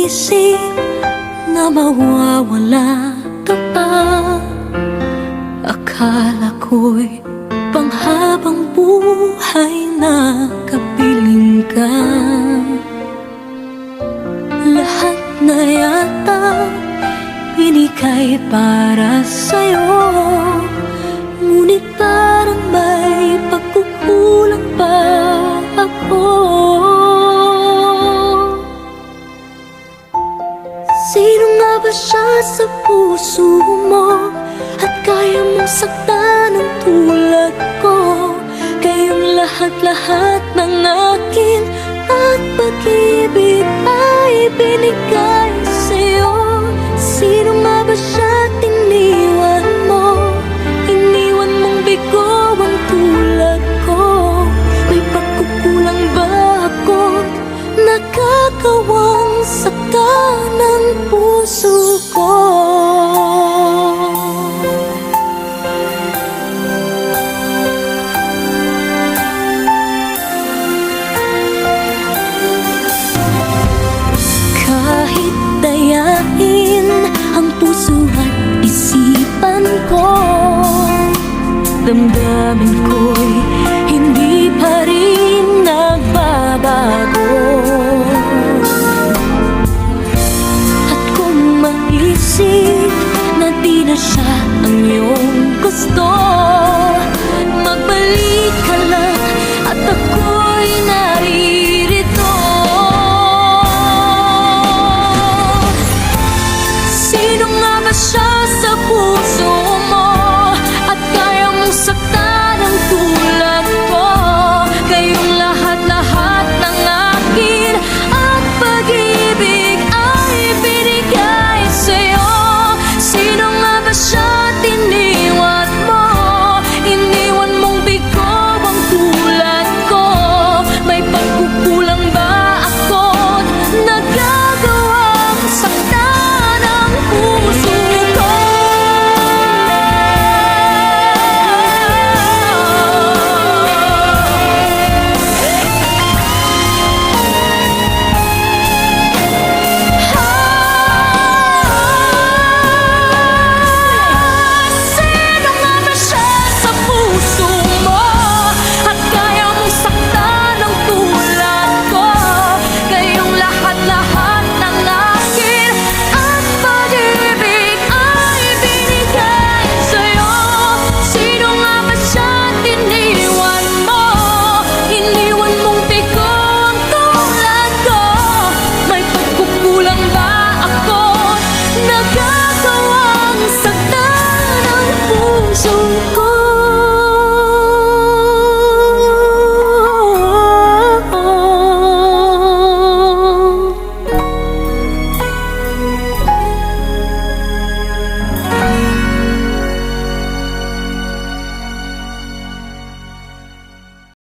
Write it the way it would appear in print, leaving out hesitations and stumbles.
iniisip na mawawala ka pa. Akala ko'y panghabang buhay na kapiling ka. Lahat na yata binigay para sa'yo, ngunit parang may pagkukulang pa ako. Sino nga ba siya sa puso mo at kaya mong saktan ng tulad ko? Kayong lahat-lahat ng akin at pag-ibig ay binigay sa'yo. Sino nga ba siya tiniwan mo? Iniwan mong bigo ang tulad ko. May pagkukulang ba ako't nakakawang saka ng puso ko? Kahit dayain ang puso at isipan ko, damdamin ko